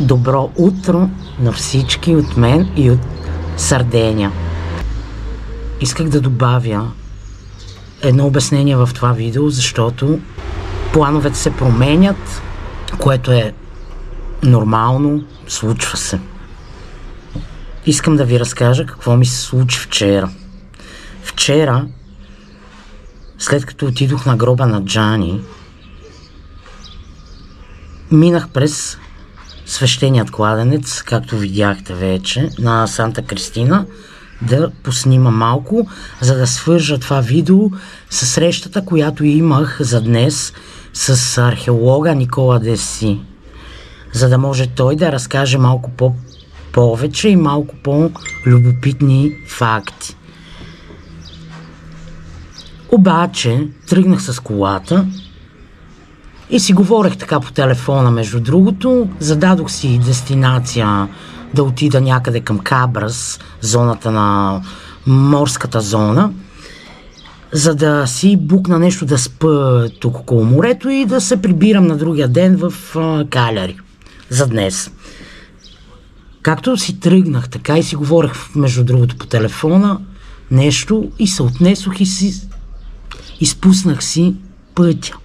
Добро утро на всички от мен и от Сърдения. Исках да добавя едно обяснение в това видео, защото плановете се променят, което е нормално, случва се. Искам да ви разкажа какво ми се случи вчера. Вчера, след като отидох на гроба на Джани, минах през свещеният кладенец, както видяхте вече, на Санта Кристина, да поснима малко, за да свържа това видео с срещата, която имах за днес с археолога Никола Деси, за да може той да разкаже малко повече и малко по-любопитни факти. Обаче тръгнах с колата и си говорех така по телефона, между другото. Зададох си дестинация да отида някъде към Кабрас, зоната на морската зона, за да си букна нещо да спа тук около морето и да се прибирам на другия ден в Каляри за днес. Както си тръгнах така и си говорех, между другото, по телефона нещо и се отнесох и си изпуснах си пътя.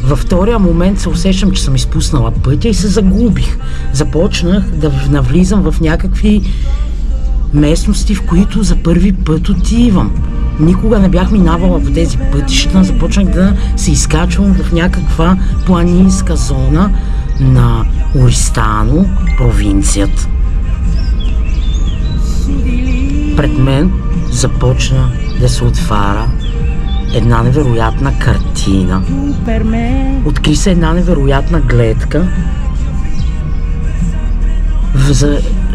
Във втория момент се усещам, че съм изпуснала пътя и се загубих. Започнах да навлизам в някакви местности, в които за първи път отивам. Никога не бях минавала по тези пътища. Започнах да се изкачвам в някаква планинска зона на Ористано, провинцията. Пред мен започна да се отваря една невероятна картина. Откри се една невероятна гледка.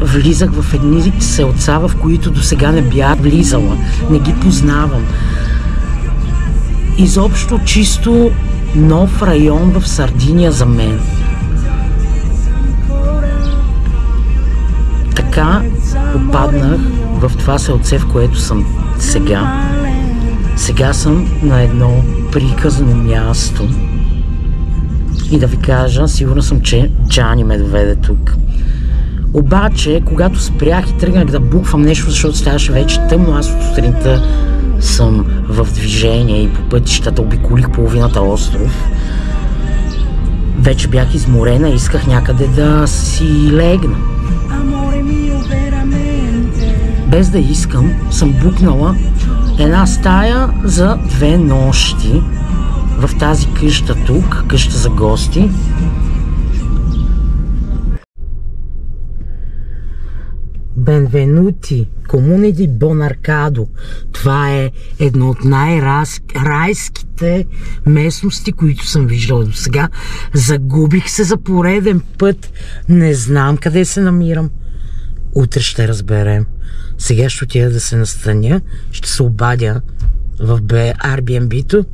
Влизах в едни селца, в които досега не бях влизала. Не ги познавам. Изобщо чисто нов район в Сардиния за мен. Така попаднах в това селце, в което съм сега. Сега съм на едно приказно място. И да ви кажа, сигурна съм, че Джани ме доведе тук. Обаче, когато спрях и тръгнах да буквам нещо, защото ставаше вече тъмно, аз от сутринта съм в движение и по пътищата обиколих половината остров. Вече бях изморена и исках някъде да си легна. Без да искам, съм букнала една стая за 2 нощи в тази къща тук, къща за гости. Бенвенути, Комуне ди Бон Аркадо. Това е едно от най-райските местности, които съм виждала до сега. Загубих се за пореден път. Не знам къде се намирам. Утре ще разберем. Сега ще отида да се настаня. Ще се обадя в Airbnb-то.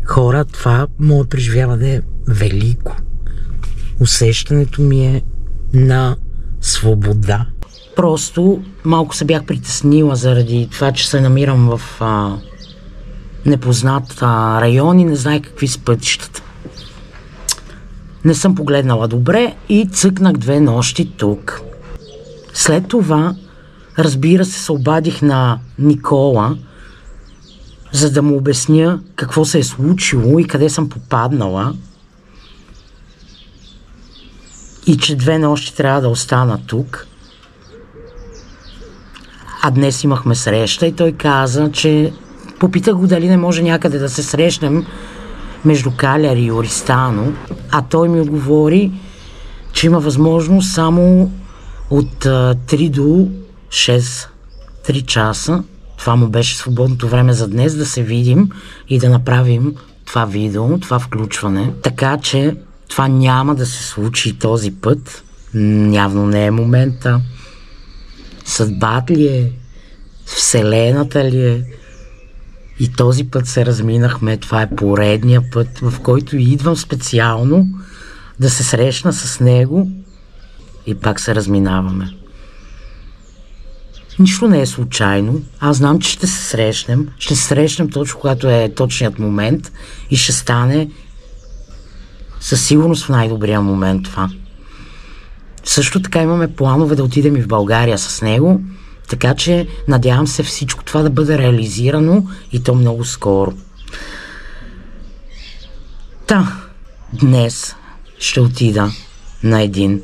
Хора, това мое преживяване е велико. Усещането ми е на свобода. Просто малко се бях притеснила заради това, че се намирам в непознат район и не знае какви са пътищата. Не съм погледнала добре и цъкнах 2 нощи тук. След това, разбира се обадих на Никола, за да му обясня какво се е случило и къде съм попаднала. И че 2 нощи трябва да остана тук. А днес имахме среща и той каза, че попитах го дали не може някъде да се срещнем между Каляри и Ористано, а той ми отговори, че има възможност само от 3 до 6, 3 часа. Това му беше свободното време за днес да се видим и да направим това видео, това включване. Така че това няма да се случи този път. Явно не е момента. Съдбата ли е? Вселената ли е? И този път се разминахме. Това е поредния път, в който идвам специално да се срещна с него и пак се разминаваме. Нищо не е случайно. Аз знам, че ще се срещнем. Ще се срещнем точно когато е точният момент и ще стане Със сигурност в най-добрия момент това. Също така имаме планове да отидем и в България с него, така че надявам се всичко това да бъде реализирано и то много скоро. Днес ще отида на един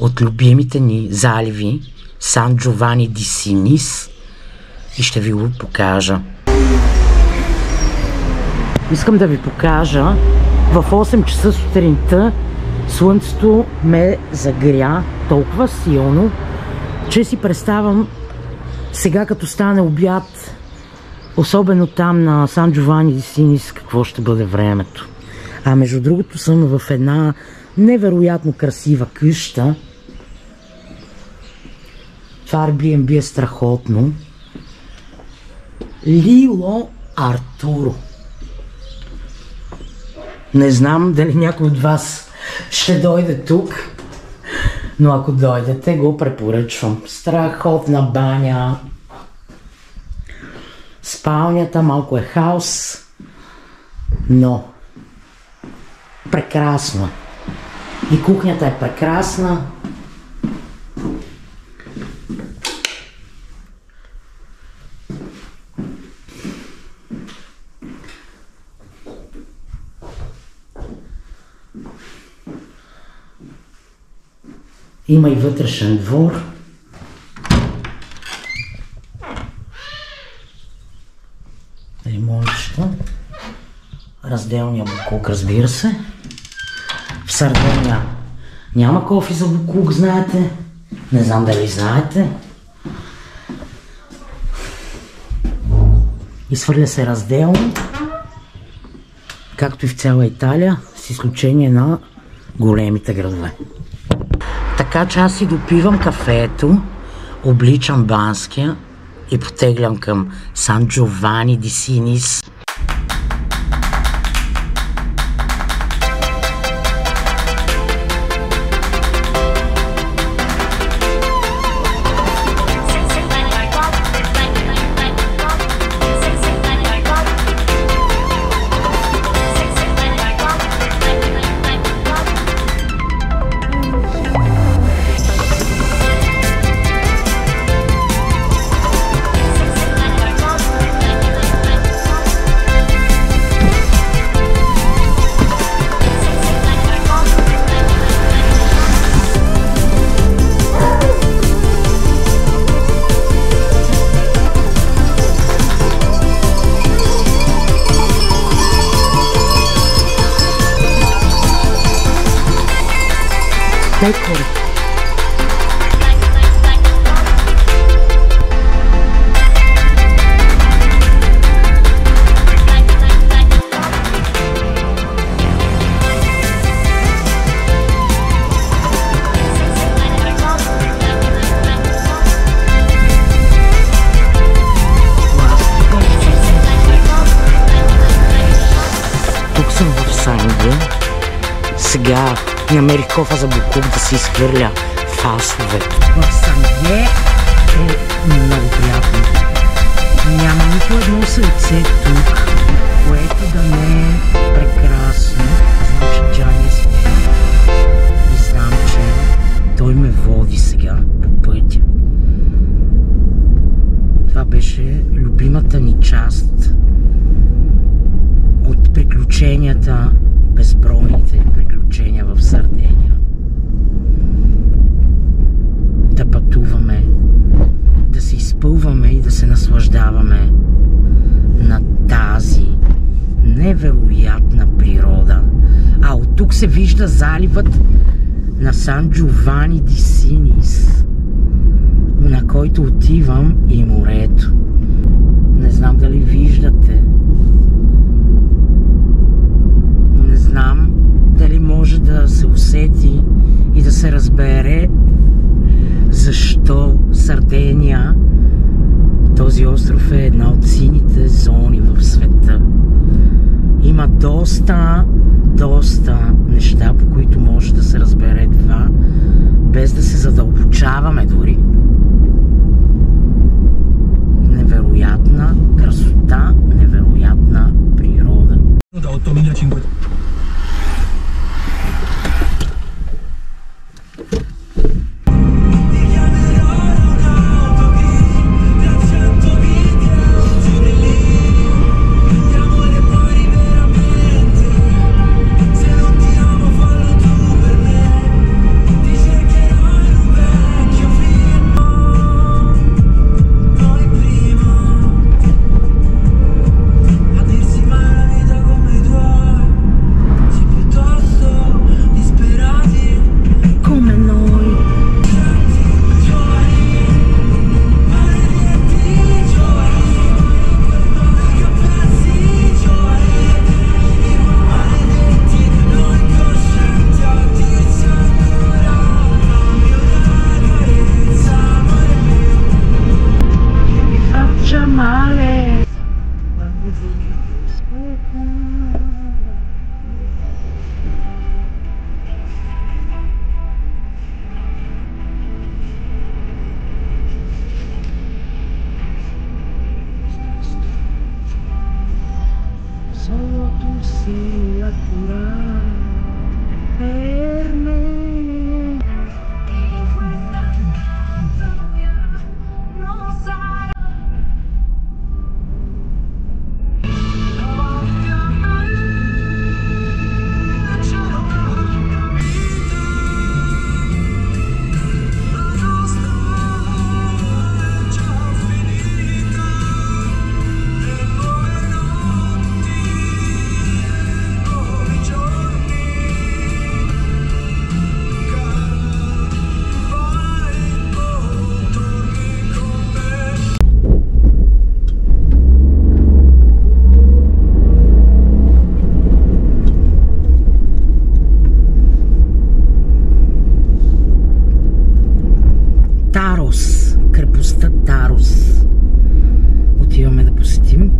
от любимите ни заливи, Сан Джовани ди Синис, и ще ви го покажа. Искам да ви покажа, в 8 часа сутринта слънцето ме загря толкова силно, че си представям сега, като стане обяд, особено там на Сан Джовани ди Синис, какво ще бъде времето. А между другото съм в една невероятно красива къща. Това Airbnb е страхотно. Лило Артуро. Не знам дали някой от вас ще дойде тук, но ако дойдете, го препоръчвам. Страхотна баня. Спалнята малко е хаос, но прекрасно. И кухнята е прекрасна. Има и вътрешен двор. Лимончета. Разделния буклук, разбира се. В Сардения няма кофи за буклук, знаете. Не знам дали знаете. Изхвърля се разделно, както и в цяла Италия, с изключение на големите градове. Така че аз си допивам кафето, обличам Банския и потеглям към Сан Джовани ди Синис. Тук съм в Сангия. Сега намерих кофа за буклук да си изхвърля фасове. В Сангия е много приятно. Няма нито едно сърце тук, което да не е прекрасно. Знам, че Джани е спен. И знам, че той ме води сега по пътя. Това беше любимата ни част от приключенията, безбройните приключения в Сардения. Да пътуваме, да се изпълваме и да се наслаждаваме на тази невероятна природа. А от тук се вижда заливът на Сан Джовани ди Синис, на който отивам, и морето. Не знам дали виждате. Не знам дали може да се усети и да се разбере защо Сардения, този остров, е една от сините зони в света. Има доста неща, по които може да се разбере това, без да се задълбочаваме дори. Невероятна красота, невероятна природа. Solo tu sei la cura per me. Тарос, крепостта Тарос. Отиваме да посетим.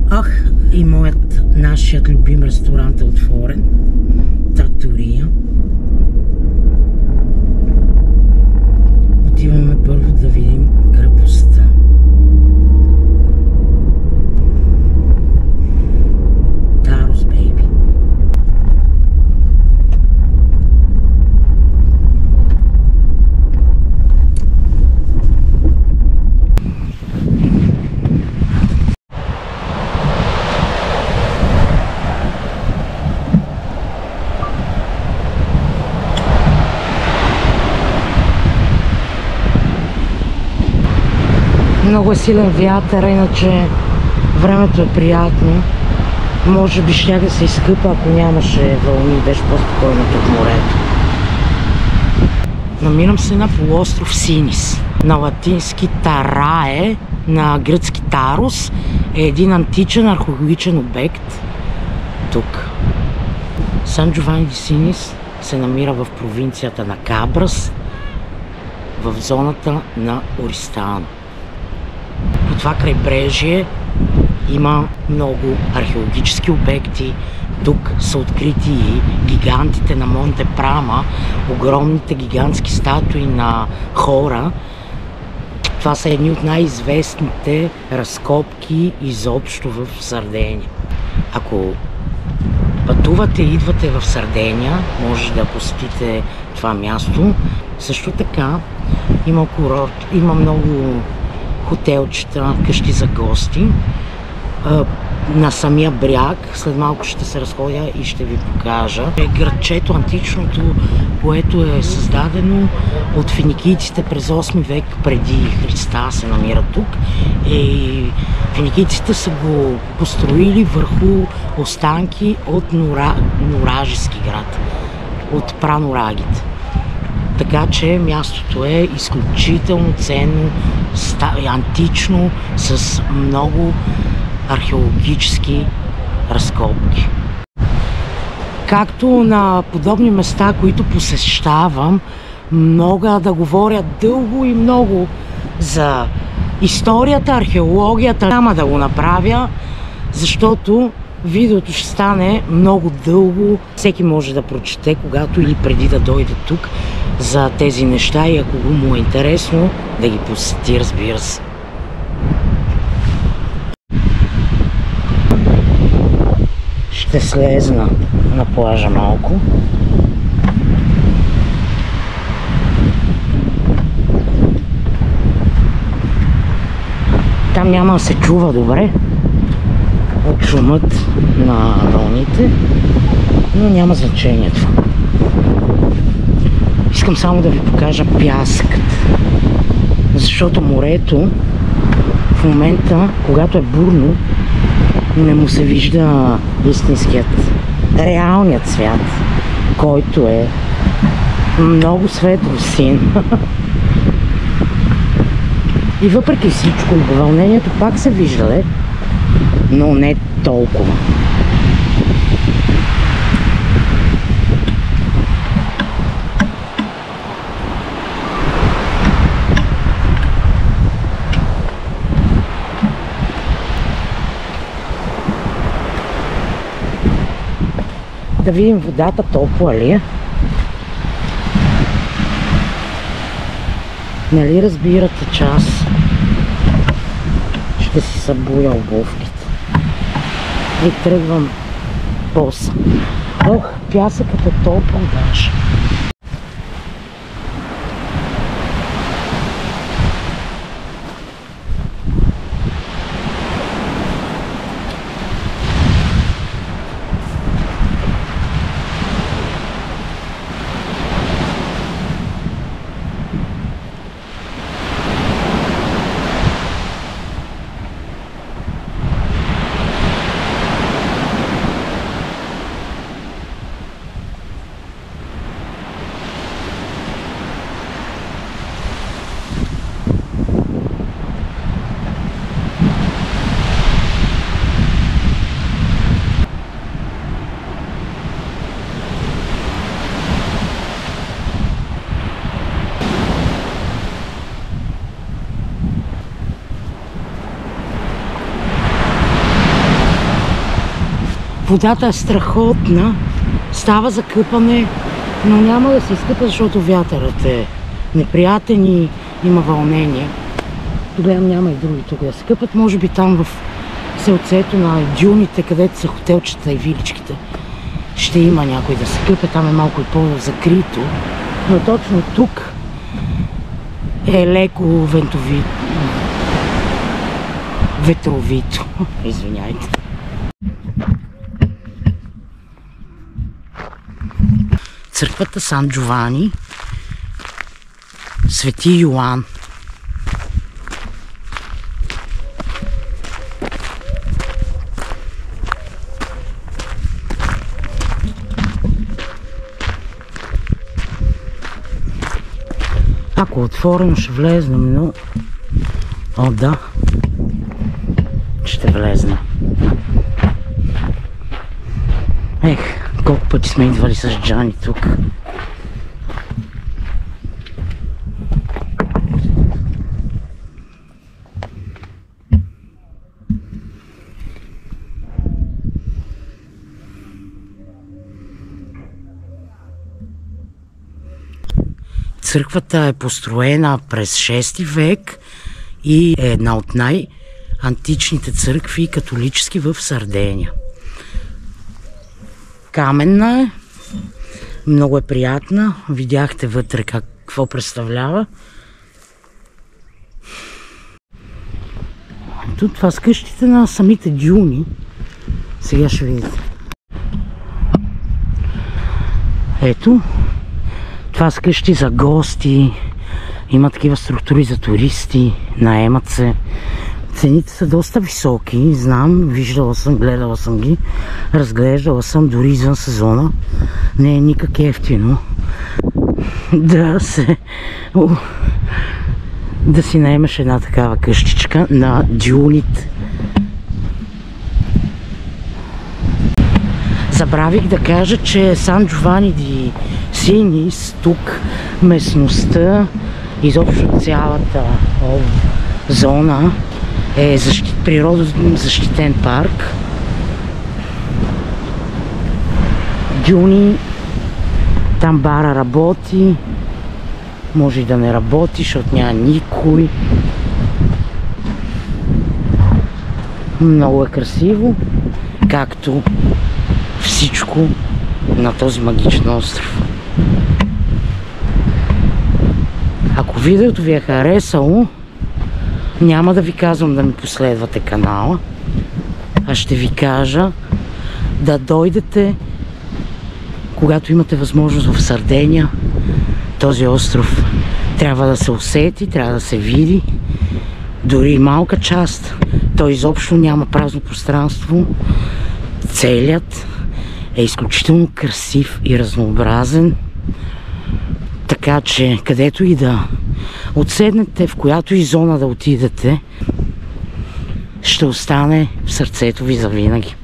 Ах, и нашият любим ресторант е отворен. Траттория. Отиваме първо да видим крепостта. Тарос, бейби. Много е силен вятър, иначе времето е приятно. Може би щях да се изкъпа, ако нямаше вълни, беше по-спокойно тук морето. Намирам се на полуостров Синис. На латински Тарае, на гръцки Тарос е един античен археологичен обект тук. Сан Джовани ди Синис се намира в провинцията на Кабрас, в зоната на Ористано. По това крайбрежие има много археологически обекти. Тук са открити и гигантите на Монте Прама, огромните гигантски статуи на хора. Това са едни от най-известните разкопки изобщо в Сардения. Ако пътувате и идвате в Сардения, може да посетите това място. Също така има курорт, има много хотелчета, къщи за гости на самия бряг. След малко ще се разходя и ще ви покажа. Градчето античното, което е създадено от финикийците през 8 век преди Христа, се намира тук. И финикийците са го построили върху останки от Нуражески град, от пранорагите. Така че мястото е изключително ценно, антично, с много археологически разкопки. Както на подобни места, които посещавам, мога да говоря дълго и много за историята, археологията. Няма да го направя, защото видеото ще стане много дълго. Всеки може да прочете, когато или преди да дойде тук, за тези неща, и ако му е интересно, да ги посети, разбира се. Ще слезна на плажа малко. Там няма да се чува добре от шумът на вълните, но няма значение това. Искам само да ви покажа пясъкът, защото морето в момента, когато е бурно, не му се вижда истинският, реалният свят, който е много светло-син. И въпреки всичко, вълнението пак се вижда, но не толкова. Да видим водата топла ли е. Нали разбирате, че аз ще си събуя обувките. И тръгвам боса. Ох, пясъкът е топъл даже. Водата е страхотна, става за къпане, но няма да се изкъпа, защото вятърът е неприятен и има вълнение. Гледам, няма и други тук да се къпат, може би там в селцето на дюните, където са хотелчета и виличките, ще има някой да се къпе, там е малко и по-закрито, но точно тук е леко ветровито. Извиняйте. Църквата Сан Джовани, Свети Йоан. Ако отворено ще влезнем, но... О, да. Ще влезна. Ех, колко пъти сме идвали с Джани тук. Църквата е построена през 6 век и е една от най-античните църкви католически в Сардения. Каменна е, много е приятна, видяхте вътре какво представлява. Тут това с къщите на самите дюни, сега ще видите. Ето, това са къщи за гости, има такива структури за туристи, наемат се. Цените са доста високи, знам, виждала съм, гледала съм ги, разглеждала съм дори извън сезона. Не е никак ефтино да си наемаш една такава къщичка на дюните. Забравих да кажа, че Сан Джовани ди Синис, тук местността, изобщо цялата зона е природозащитен парк. Дюни, там бара работи, може и да не работи, защото няма никой. Много е красиво, както всичко на този магичен остров. Ако видеото ви е харесало, няма да ви казвам да ми последвате канала, а ще ви кажа да дойдете, когато имате възможност в Сардения. Този остров трябва да се усети, трябва да се види. Дори малка част, той изобщо няма празно пространство. Целият е изключително красив и разнообразен. Така че, където и да отседнете, в която и зона да отидете, ще остане в сърцето ви завинаги.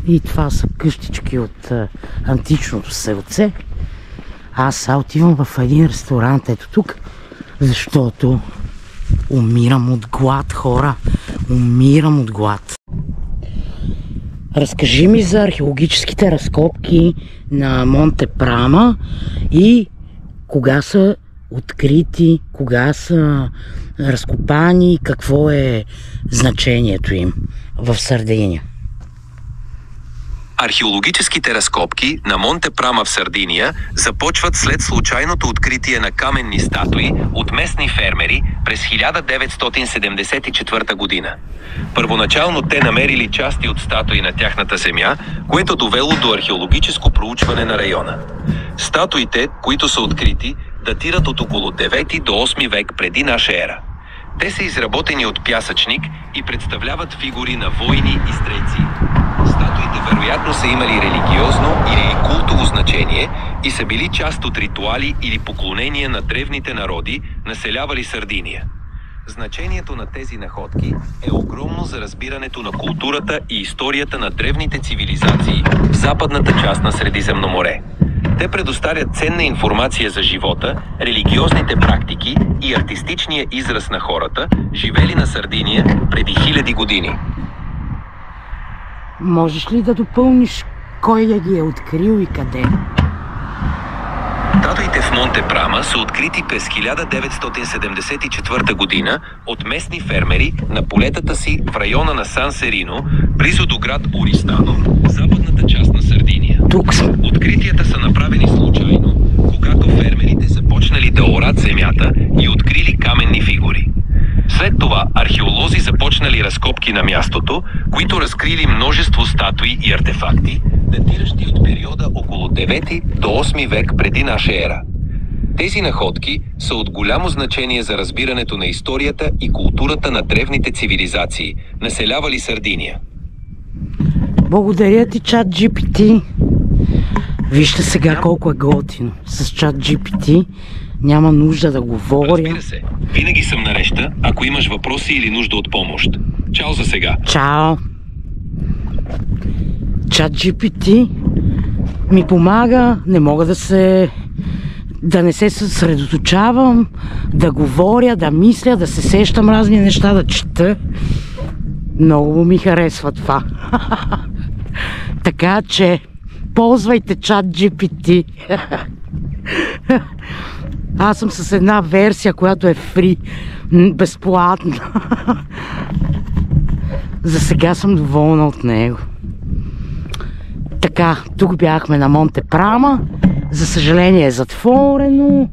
И това са къщички от античното селце. Аз сега отивам в един ресторант, ето тук, защото умирам от глад, хора. Умирам от глад. разкажи ми за археологическите разкопки на Монте Прама и кога са открити, кога са разкопани, какво е значението им в Сардиния. Археологическите разкопки на Монте Прама в Сардиния започват след случайното откритие на каменни статуи от местни фермери през 1974 година. Първоначално те намерили части от статуи на тяхната земя, което довело до археологическо проучване на района. Статуите, които са открити, датират от около 9 до 8 век преди наша ера. Те са изработени от пясъчник и представляват фигури на войни и стрелци. Статуите вероятно са имали религиозно или култово значение и са били част от ритуали или поклонения на древните народи, населявали Сардиния. Значението на тези находки е огромно за разбирането на културата и историята на древните цивилизации в западната част на Средиземно море. Те предоставят ценна информация за живота, религиозните практики и артистичния израз на хората, живели на Сардиния преди хиляди години. Можеш ли да допълниш кой я ги е открил и къде? Статуите в Монте Прама са открити през 1974 година от местни фермери на полетата си в района на Сан Серино, близо до град Ористано, западната част на Сардиния. Откритията са направени случайно, когато фермерите започнали да орат земята и открили каменни фигури. След това археолози започнали разкопки на мястото, които разкрили множество статуи и артефакти, датиращи от периода около 9 до 8 век преди наша ера. Тези находки са от голямо значение за разбирането на историята и културата на древните цивилизации, населявали Сардиния. Благодаря ти, ChatGPT. Вижте сега колко е готино. С ChatGPT няма нужда да говоря. Разбира се, винаги съм нареща, ако имаш въпроси или нужда от помощ. Чао за сега. Чао. ChatGPT ми помага, не мога да не се съсредоточавам, да говоря, да мисля, да се сещам разни неща, да чета. Много ми харесва това. Така че ползвайте ChatGPT. Аз съм с една версия, която е фри, безплатна. За сега съм доволна от него. Така, тук бяхме на Монте Прама. За съжаление е затворено.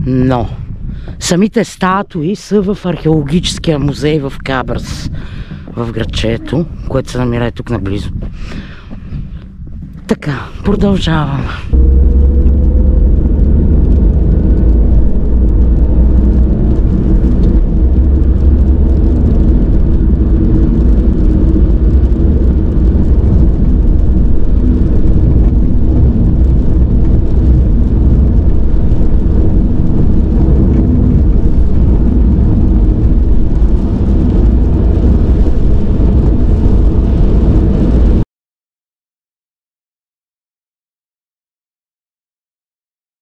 Но самите статуи са в археологическия музей в Кабрас, в градчето, което се намира тук наблизо. Така, продължавам.